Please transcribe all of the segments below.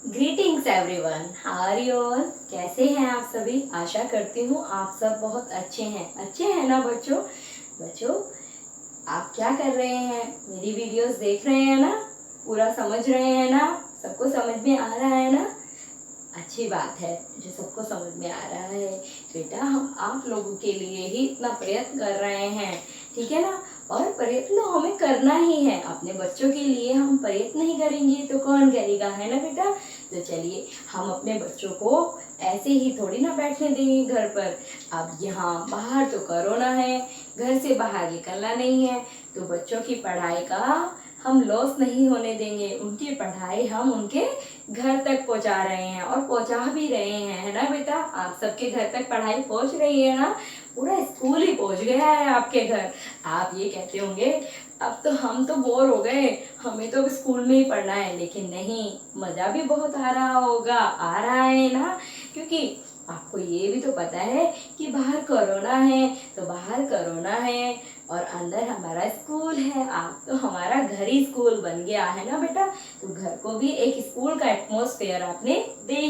Greetings everyone, how are you all. कैसे हैं आप सभी। आशा करती हूँ आप सब बहुत अच्छे हैं ना बच्चों। बच्चों, आप क्या कर रहे हैं। मेरी वीडियोस देख रहे हैं ना, पूरा समझ रहे हैं ना, सबको समझ में आ रहा है ना। अच्छी बात है जो सबको समझ में आ रहा है। बेटा, हम आप लोगों के लिए ही इतना प्रयत्न कर रहे हैं, ठीक है ना। और प्रयत्न हमें करना ही है। अपने बच्चों के लिए हम प्रयत्न नहीं करेंगे तो कौन करेगा, है ना बेटा। तो चलिए, हम अपने बच्चों को ऐसे ही थोड़ी ना बैठने देंगे घर पर। अब यहाँ बाहर तो कोरोना है, घर से बाहर निकलना नहीं है, तो बच्चों की पढ़ाई का हम लॉस नहीं होने देंगे। उनकी पढ़ाई हम उनके घर तक पहुंचा रहे हैं और पहुंचा भी रहे हैं, है ना बेटा। आप सबके घर तक पढ़ाई पहुंच रही है ना। पूरा स्कूल ही पहुंच गया है आपके घर। आप ये कहते होंगे अब तो हम तो बोर हो गए, हमें तो स्कूल में ही पढ़ना है। लेकिन नहीं, मजा भी बहुत आ रहा होगा, आ रहा है ना। क्योंकि आपको ये भी तो पता है कि बाहर कोरोना है, तो बाहर कोरोना है और अंदर हमारा स्कूल है। आप तो हमारा घर ही स्कूल बन गया है ना बेटा। तो घर को भी एक स्कूल का एटमॉस्फेयर आपने दे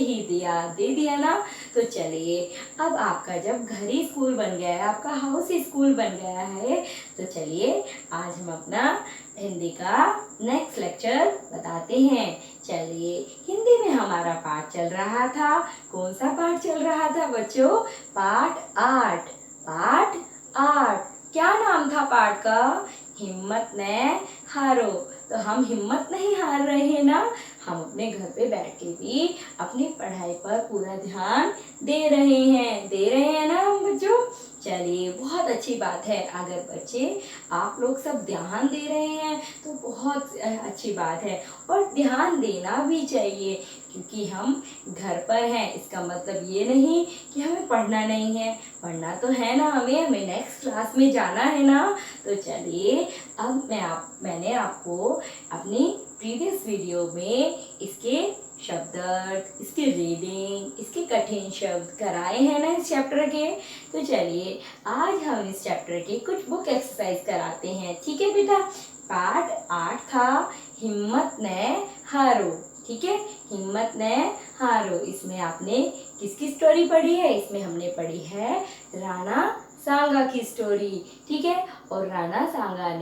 दिया ना। तो चलिए, अब आपका जब घर ही स्कूल बन गया है, आपका हाउस ही स्कूल बन गया है, तो चलिए आज हम अपना हिंदी का नेक्स्ट लेक्चर बताते हैं। चलिए, हिंदी में हमारा पाठ चल रहा था। कौन सा पाठ चल रहा था बच्चों। पाठ 8। पाठ 8, क्या नाम था पाठ का। हिम्मत न हारो। तो हम हिम्मत नहीं हार रहे हैं ना। हम अपने घर पे बैठ के भी अपनी पढ़ाई पर पूरा ध्यान दे रहे हैं ना हम बच्चों। चलिए, बहुत अच्छी बात है। अगर बच्चे आप लोग सब ध्यान दे रहे हैं तो बहुत अच्छी बात है। और ध्यान देना भी चाहिए, क्योंकि हम घर पर हैं। इसका मतलब ये नहीं कि हमें पढ़ना नहीं है। पढ़ना तो है ना, हमें नेक्स्ट क्लास में जाना है ना। तो चलिए, अब मैंने आपको अपनी प्रीवियस वीडियो में इसके शब्द, इसकी रीडिंग, इसके कठिन शब्द कराए हैं ना इस चैप्टर के। तो चलिए, आज हम इस चैप्टर के कुछ बुक एक्सरसाइज कराते हैं, ठीक है बेटा। पाठ 8 था हिम्मत न हारो, ठीक है। हिम्मत न हारो, इसमें आपने किसकी स्टोरी पढ़ी है। इसमें हमने पढ़ी है राणा सांगा की स्टोरी, ठीक है। और राणा सांगा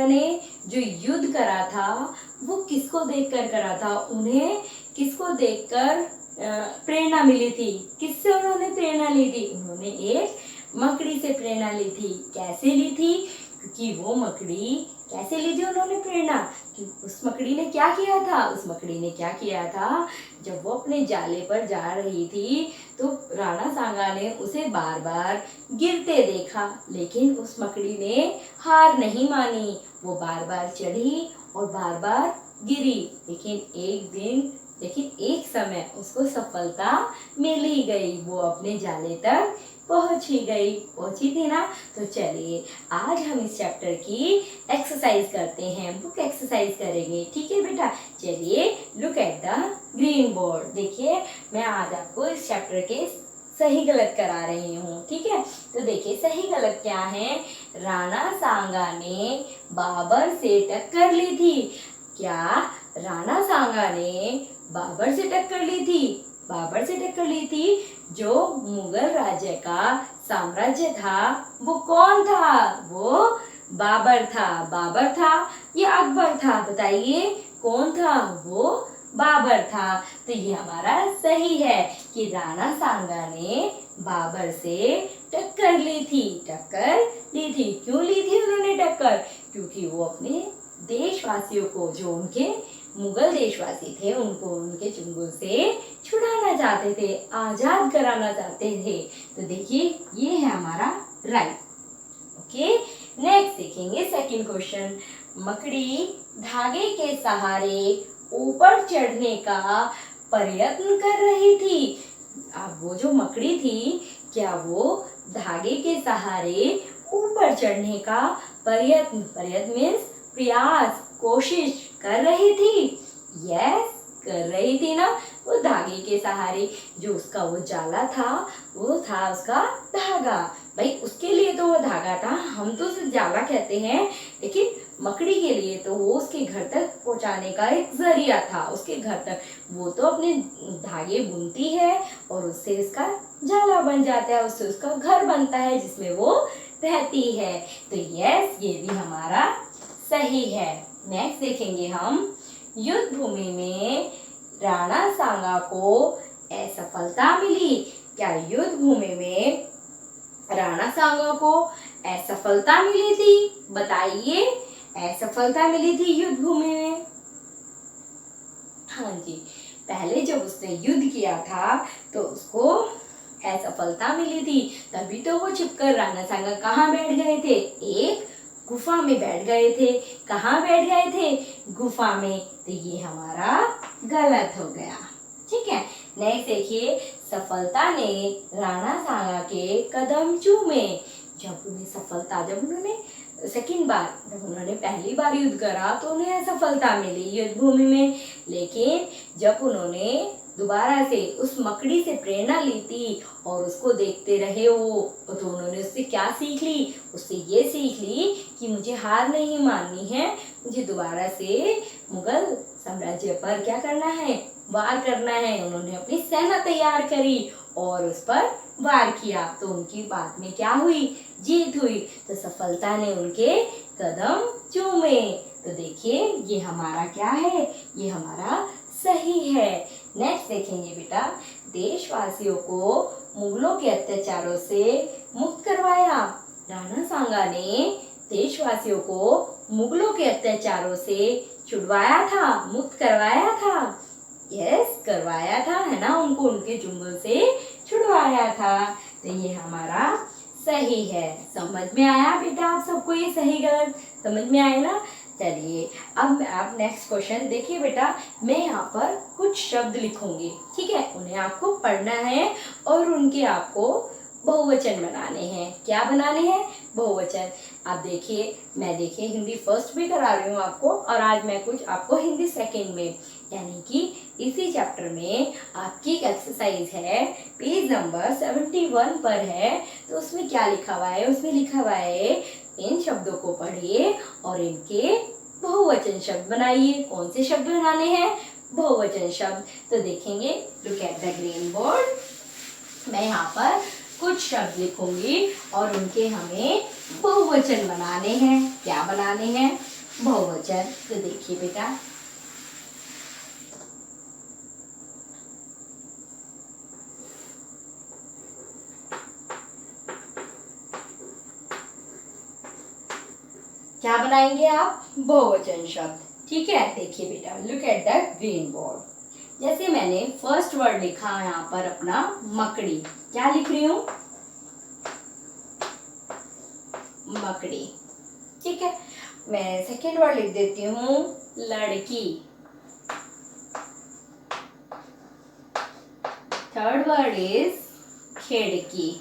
ने जो युद्ध करा था वो किसको देखकर करा था। उन्हें किसको देखकर प्रेरणा मिली थी। किससे उन्होंने प्रेरणा ली थी। उन्होंने एक मकड़ी से प्रेरणा ली थी। कैसे ली थी, क्योंकि वो मकड़ी कैसे ली थी उन्होंने प्रेरणा। उस मकड़ी ने क्या किया था, जब वो अपने जाले पर जा रही थी तो राणा सांगा ने उसे बार बार गिरते देखा, लेकिन उस मकड़ी ने हार नहीं मानी। वो बार बार चढ़ी और बार बार गिरी, लेकिन एक समय उसको सफलता मिल ही गई। वो अपने जाले तक पहुंची थी ना। तो चलिए, आज हम इस चैप्टर की एक्सरसाइज करते हैं, बुक एक्सरसाइज करेंगे, ठीक है बेटा। चलिए, look at the green board. देखिए, मैं आज आपको इस चैप्टर के सही गलत करा रही हूँ, ठीक है। तो देखिए, सही गलत क्या है। राणा सांगा ने बाबर से टक्कर ली थी। क्या राणा सांगा ने बाबर से टक्कर ली थी। जो मुगल राज्य का साम्राज्य था वो कौन था। वो बाबर था या अकबर था। बताइए कौन था। वो बाबर था। तो ये हमारा सही है कि राणा सांगा ने बाबर से टक्कर ली थी। क्यों ली थी उन्होंने टक्कर, क्योंकि वो अपने देशवासियों को, जो उनके मुगल देशवासी थे, उनको उनके चंगुल से छुड़ाना चाहते थे, आजाद कराना चाहते थे। तो देखिए, ये है हमारा राइट। ओके, नेक्स्ट देखेंगे सेकंड क्वेश्चन। मकड़ी धागे के सहारे ऊपर चढ़ने का प्रयत्न कर रही थी। अब वो जो मकड़ी थी, क्या वो धागे के सहारे ऊपर चढ़ने का प्रयत्न मीन्स प्रयास, कोशिश कर रही थी। यस, कर रही थी ना। वो धागे के सहारे, जो उसका वो जाला था, वो था उसका धागा। भाई, उसके लिए तो वो धागा था, हम तो उसे जाला कहते हैं, लेकिन मकड़ी के लिए तो वो उसके घर तक पहुंचाने का एक जरिया था, उसके घर तक। वो तो अपने धागे बुनती है और उससे उसका जाला बन जाता है, उससे उसका घर बनता है जिसमें वो रहती है। तो यस, ये भी हमारा सही है। नेक्स्ट देखेंगे हम, युद्ध भूमि में राणा सांगा को असफलता मिली। क्या युद्ध भूमि में राणा सांगा को असफलता मिली थी? बताइए, असफलता मिली थी युद्ध भूमि में? हाँ जी, पहले जब उसने युद्ध किया था तो उसको असफलता मिली थी, तभी तो वो छिपकर राणा सांगा कहाँ बैठ गए थे? एक गुफा में बैठ गए थे। कहाँ बैठ गए थे? गुफा में। तो ये हमारा गलत हो गया। ठीक है, नेक्स्ट देखिए, सफलता ने राणा सांगा के कदम चूमे। जब उन्होंने सेकंड बार, जब उन्होंने पहली बार युद्ध करा तो उन्हें सफलता मिली युद्ध भूमि में, लेकिन जब उन्होंने दोबारा से उस मकड़ी से प्रेरणा ली थी और उसको देखते रहे वो, तो उन्होंने उससे क्या सीख ली? उससे ये सीख ली कि मुझे हार नहीं माननी है, मुझे दोबारा से मुगल साम्राज्य पर क्या करना है? वार करना है। उन्होंने अपनी सेना तैयार करी और उस पर वार किया, तो उनकी बाद में क्या हुई? जीत हुई। तो सफलता ने उनके कदम चूमे। तो देखिए, ये हमारा क्या है? ये हमारा सही है। नेक्स्ट देखेंगे बेटा, देशवासियों को मुगलों के अत्याचारों से मुक्त करवाया। राणा सांगा ने देशवासियों को मुगलों के अत्याचारों से छुड़वाया था, मुक्त करवाया था। यस, करवाया था, है ना, उनको उनके जुम्मन से छुड़वाया था। तो ये हमारा सही है। समझ में आया बेटा आप सबको? ये सही गलत समझ में आए ना? चलिए, अब आप नेक्स्ट क्वेश्चन देखिए बेटा। मैं यहाँ पर कुछ शब्द लिखूंगी, ठीक है, उन्हें आपको पढ़ना है और उनके आपको बहुवचन बनाने हैं। क्या बनाने हैं? बहुवचन। आप देखिए, मैं देखिए हिंदी फर्स्ट भी करा रही हूँ आपको, और आज मैं कुछ आपको हिंदी सेकंड में, यानी कि इसी चैप्टर में आपकी एक एक्सरसाइज है, पेज नंबर 71 पर है। तो उसमें क्या लिखा हुआ है? उसमें लिखा हुआ है, इन शब्दों को पढ़िए और इनके बहुवचन शब्द बनाइए। कौन से शब्द बनाने हैं? बहुवचन शब्द। तो देखेंगे, look at the green board. मैं यहाँ पर कुछ शब्द लिखूंगी और उनके हमें बहुवचन बनाने हैं। क्या बनाने हैं? बहुवचन। तो देखिए बेटा, क्या बनाएंगे आप? बहुवचन शब्द। ठीक है, देखिए बेटा, look at the green board. जैसे मैंने फर्स्ट वर्ड लिखा यहाँ पर अपना मकड़ी। क्या लिख रही हूँ? मकड़ी। ठीक है, मैं सेकेंड वर्ड लिख देती हूँ लड़की। थर्ड वर्ड इज खिड़की।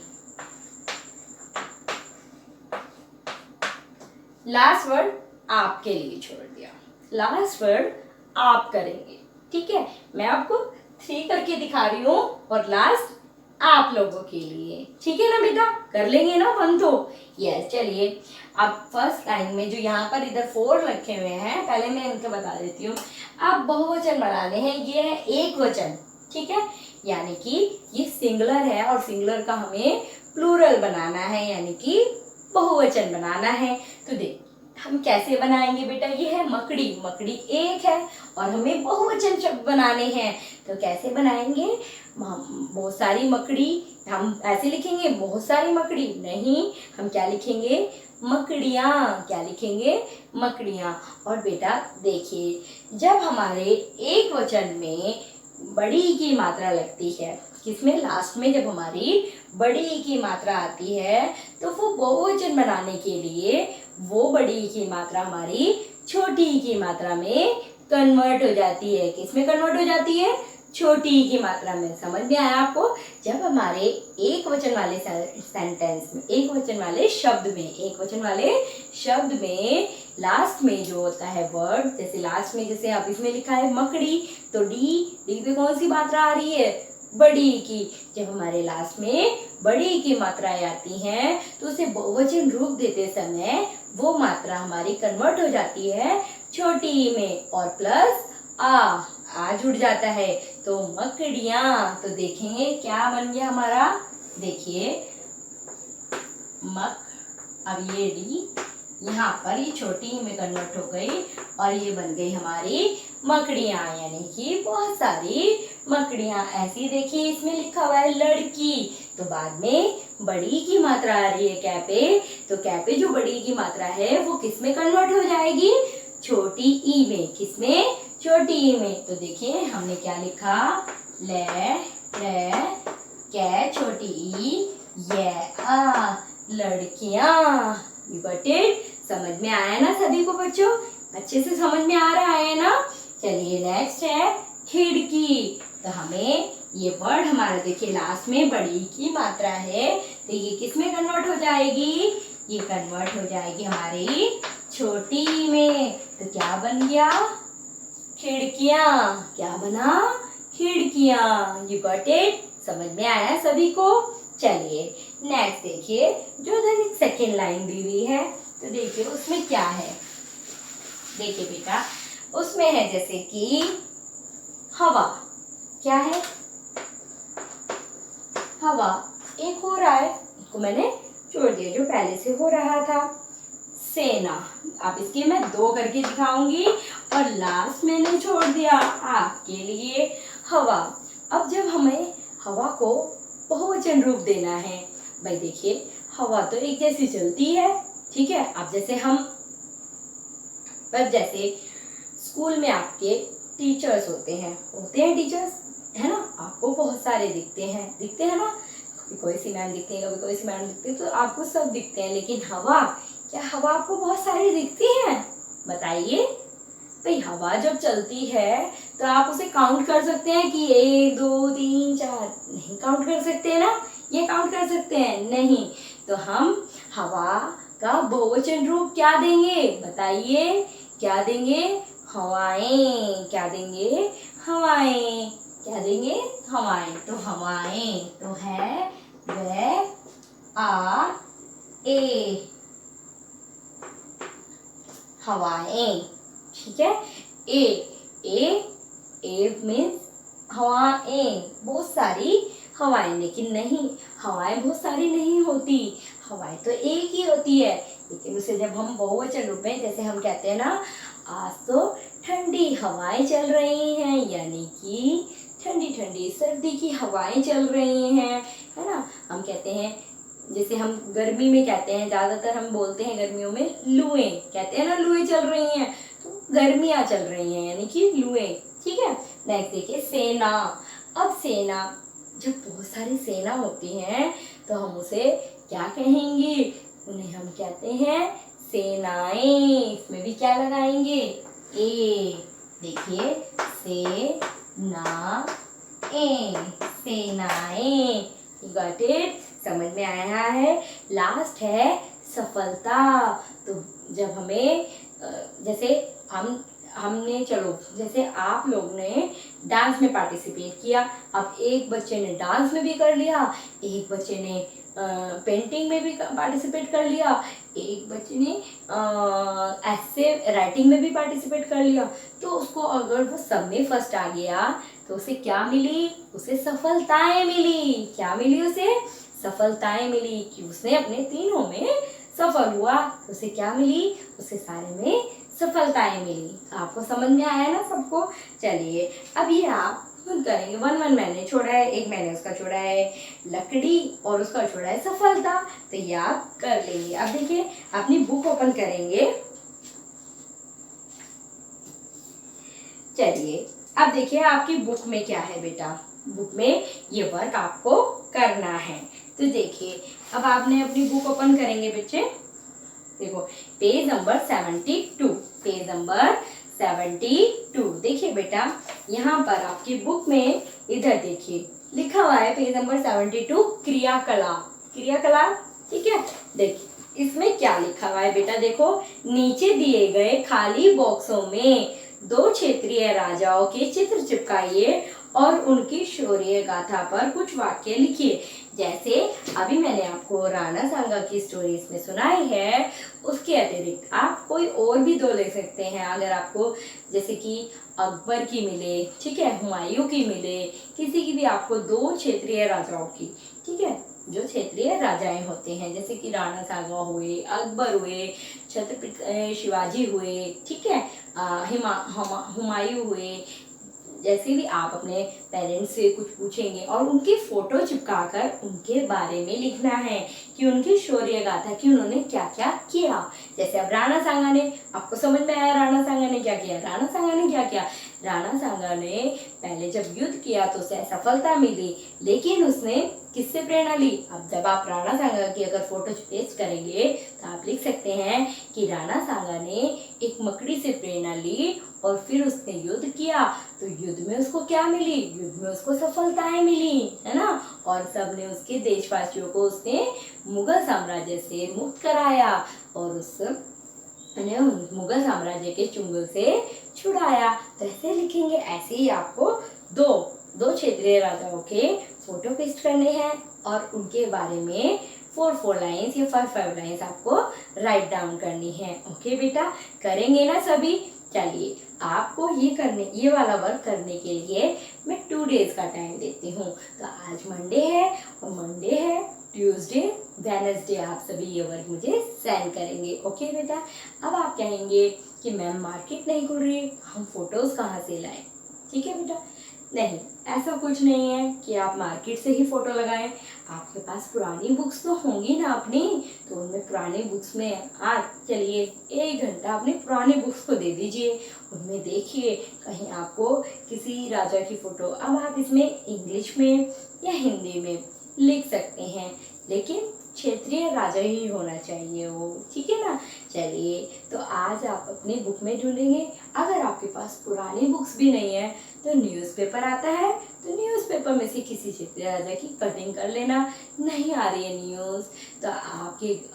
लास्ट वर्ड आपके लिए छोड़ दिया। लास्ट वर्ड आप करेंगे। ठीक है, मैं आपको 3 करके दिखा रही हूँ और लास्ट आप लोगों के लिए। ठीक है ना बेटा? कर लेंगे ना 1 तो? यस। चलिए, अब फर्स्ट लाइन में जो यहाँ पर इधर 4 रखे हुए हैं, पहले मैं इनके बता देती हूँ। अब बहुवचन बनाने हैं। ये है एक वचन, ठीक है, यानी कि ये सिंगुलर है और सिंगुलर का हमें प्लूरल बनाना है, यानी कि बहुवचन बनाना है। तो देख, हम कैसे बनाएंगे बेटा? ये है मकड़ी। मकड़ी एक है और हमें बहुवचन शब्द बनाने हैं। तो कैसे बनाएंगे? बहुत सारी मकड़ी। हम ऐसे लिखेंगे बहुत सारी मकड़ी? नहीं, हम क्या लिखेंगे? मकड़ियाँ। क्या लिखेंगे? मकड़ियाँ। और बेटा देखिए, जब हमारे एक वचन में बड़ी की मात्रा लगती है, किसमें? लास्ट में जब हमारी बड़ी की मात्रा आती है, तो वो बहुवचन बनाने के लिए वो बड़ी की मात्रा हमारी छोटी की मात्रा में कन्वर्ट हो जाती है। किसमें कन्वर्ट हो जाती है? छोटी की मात्रा में। समझ में आया आपको? जब हमारे एक वचन वाले सेंटेंस में, एक वचन वाले शब्द में लास्ट में जो होता है वर्ड, जैसे लास्ट में, जैसे अब इसमें लिखा है मकड़ी, तो डी पे कौन सी मात्रा आ रही है? बड़ी की। जब हमारे लास्ट में बड़ी की मात्राएं आती हैं तो उसे बहुवचन रूप देते समय वो मात्रा हमारी कन्वर्ट हो जाती है छोटी ई में और प्लस आ जुड़ जाता है। तो मकड़ियाँ, तो देखेंगे क्या बन गया हमारा, देखिए मक, अब ये डी यहाँ पर ये छोटी ई में कन्वर्ट हो गई और ये बन गई हमारी मकड़ियाँ, यानी कि बहुत सारी मकड़ियाँ। ऐसी देखिए इसमें लिखा हुआ है लड़की, तो बाद में बड़ी की मात्रा आ रही है क्या पे, तो क्या पे जो बड़ी की मात्रा है वो किस में कन्वर्ट हो जाएगी, छोटी ई में। किसमें, छोटी ई में। तो देखिए हमने क्या लिखा, ले कै छोटी ई ये आ लड़कियां। यू गॉट इट, समझ में आया ना सभी को बच्चों, अच्छे से समझ में आ रहा है ना। चलिए नेक्स्ट है खिड़की। तो हमें ये वर्ड हमारा देखिए लास्ट में बड़ी की मात्रा है तो ये किस में कन्वर्ट हो जाएगी, ये कन्वर्ट हो जाएगी हमारी छोटी में। तो क्या बन गया, खिड़कियां। क्या बना, खिड़कियां। यू गॉट इट, समझ में आया सभी को। चलिए नेक्स्ट देखिए, जो उधर एक सेकेंड लाइन दी हुई है तो देखिए उसमें क्या है। देखिए बेटा उसमें है जैसे कि हवा, क्या है, हवा एक हो रहा है, इसको मैंने छोड़ दिया जो पहले से हो रहा था। सेना, आप इसके मैं 2 करके दिखाऊंगी और लास्ट मैंने छोड़ दिया आपके लिए हवा। अब जब हमें हवा को बहुवचन रूप देना है, भाई देखिए हवा तो एक जैसी चलती है, ठीक है। अब जैसे हम पर जैसे स्कूल में आपके टीचर्स होते हैं टीचर्स, है ना, आपको बहुत सारे दिखते हैं ना, कभी कोई सी मैम दिखती है, कभी कोई सी मैम दिखती है, तो आपको सब दिखते हैं। लेकिन हवा, क्या हवा आपको बहुत सारी दिखती है, बताइए। भाई हवा जब चलती है तो आप उसे काउंट कर सकते हैं कि 1 2 3 4, नहीं काउंट कर सकते हैं ना, ये काउंट कर सकते हैं नहीं। तो हम हवा का बहुवचन रूप क्या देंगे, बताइए, क्या देंगे, हवाएं। क्या देंगे, हवाएं। क्या देंगे, हवाएं। तो हवाएं तो है व आ ए, हवाएं, ठीक है। ए मीन्स हवाएं, बहुत सारी हवाएं, लेकिन नहीं, हवाएं बहुत सारी नहीं होती, हवाएं तो एक ही होती है। लेकिन उसे जब हम बहुवचन रूप में, जैसे हम कहते हैं ना, आज तो ठंडी हवाएं चल रही हैं, यानी कि ठंडी ठंडी सर्दी की हवाएं चल रही हैं, है ना। हम कहते हैं, जैसे हम गर्मी में कहते हैं, ज्यादातर हम बोलते हैं गर्मियों में लुएं, कहते हैं ना लुएं चल रही हैं, तो गर्मियां चल रही हैं यानी कि लुएं, ठीक है। नेक्स्ट देखिए सेना। अब सेना, जब बहुत सारी सेना होती हैं तो हम उसे क्या कहेंगे, उन्हें हम कहते हैं सेनाएं। इसमें भी क्या लगाएंगे, ए, देखिए से ना ए, सेनाएं। गॉट इट, समझ में आया है। लास्ट है सफलता। तो जब हमें जैसे हमने चलो, जैसे आप लोग ने डांस में पार्टिसिपेट किया, अब एक बच्चे ने डांस में भी कर लिया, एक बच्चे ने पेंटिंग में भी पार्टिसिपेट कर लिया, एक बच्चे ने ऐसे राइटिंग में भी पार्टिसिपेट कर लिया, तो उसको अगर वो सब में फर्स्ट आ गया तो उसे क्या मिली, उसे सफलताएं मिली। क्या मिली उसे, सफलताएं मिली कि उसने अपने तीनों में सफल हुआ, तो उसे क्या मिली, उसे सारे में सफलताएं मिली। आपको समझ में आया ना सबको। चलिए अब ये आप खुद करेंगे, 1 1 मैंने छोड़ा है, एक मैंने उसका छोड़ा है लकड़ी और उसका छोड़ा है सफलता, तो ये आप कर लेंगे। अब देखिए अपनी बुक ओपन करेंगे। चलिए अब देखिए आपकी बुक में क्या है बेटा, बुक में ये वर्क आपको करना है। तो देखिए अब आपने अपनी बुक ओपन करेंगे बच्चे, देखो पेज नंबर 72, पेज नंबर 72। देखिए बेटा यहाँ पर आपकी बुक में इधर देखिए लिखा हुआ है पेज नंबर 72 क्रियाकलाप, क्रियाकलाप, ठीक है। देखिए इसमें क्या लिखा हुआ है बेटा, देखो नीचे दिए गए खाली बॉक्सों में 2 क्षेत्रीय राजाओं के चित्र चिपकाइए और उनकी शौर्य गाथा पर कुछ वाक्य लिखिए। जैसे अभी मैंने आपको राणा सांगा की स्टोरी इसमें सुनाई है, उसके अतिरिक्त आप कोई और भी दो ले सकते हैं। अगर आपको जैसे कि अकबर की मिले, ठीक है, हुमायूं की मिले, किसी की भी आपको दो क्षेत्रीय राजाओं की, ठीक है, जो क्षेत्रीय राजाएं होते हैं जैसे कि राणा सांगा हुए, अकबर हुए, छत्रपति शिवाजी हुए, ठीक है, हुमायूं हुए, जैसे भी आप अपने पेरेंट्स से कुछ पूछेंगे और उनकी फोटो चिपकाकर उनके बारे में लिखना है कि उनकी शौर्य गाथा कि उन्होंने क्या क्या किया। जैसे अब राणा सांगा ने, आपको समझ में आया राणा सांगा ने क्या किया? राणा सांगा ने क्या किया? राणा सांगा ने पहले जब युद्ध किया तो उसे सफलता मिली, लेकिन उसने किससे प्रेरणा ली? अब जब आप राणा सांगा की अगर फोटो पेस्ट करेंगे तो आप लिख सकते हैं कि राणा सांगा ने एक मकड़ी से प्रेरणा ली और फिर उसने युद्ध किया, तो युद्ध में उसको क्या मिली? युद्ध में उसको सफलताएं मिली, है ना। और सबने उसके देशवासियों को उसने मुगल साम्राज्य से मुक्त कराया और उस मुगल साम्राज्य के चुंगल से छुड़ाया। तो ऐसे लिखेंगे। ऐसे ही आपको दो क्षेत्रीय राजाओं के फोटो पेस्ट करने हैं और उनके बारे में 4 लाइन्स या 5 लाइन्स आपको राइट डाउन करनी है। ओके बेटा, करेंगे ना सभी? चलिए, आपको ये वाला वर्क करने के लिए मैं 2 डेज का टाइम देती हूँ। तो आज मंडे है और मंडे है, ट्यूसडे, वेडनेसडे आप सभी ये वर्क मुझे सेंड करेंगे। ओके बेटा, अब आप कहेंगे कि मैम मार्केट नहीं खुल रही, हम फोटोज कहाँ से लाएं? ठीक है बेटा, नहीं, ऐसा कुछ नहीं है कि आप मार्केट से ही फोटो लगाएं। आपके पास पुरानी बुक्स तो होंगी ना अपनी, तो उनमें पुरानी बुक्स में आज चलिए 1 घंटा अपनी पुरानी बुक्स को दे दीजिए, उनमें देखिए कहीं आपको किसी राजा की फोटो, अब आप इसमें इंग्लिश में या हिंदी में लिख सकते हैं, लेकिन क्षेत्रीय राजा ही होना चाहिए वो, ठीक है ना। चलिए, तो आज आप अपनी बुक में ढूंढेंगे। अगर आपके पास पुरानी बुक्स भी नहीं है तो न्यूज़पेपर आता है, तो न्यूज़पेपर में से किसी क्षेत्रीय राजा की कटिंग कर लेना। नहीं आ रही है न्यूज़ तो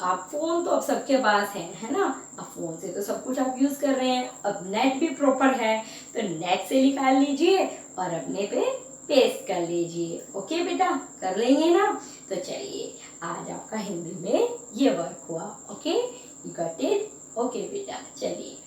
आप फोन तो अब सबके पास है ना। अब फोन से तो सब कुछ आप यूज कर रहे हैं, अब नेट भी प्रॉपर है तो नेट से निकाल लीजिए और अपने पे पेस्ट कर लीजिए। ओके बेटा, कर लेंगे ना। तो चलिए, आज आपका हिंदी में ये वर्क हुआ। Okay, you got it? Okay बेटा, चलिए।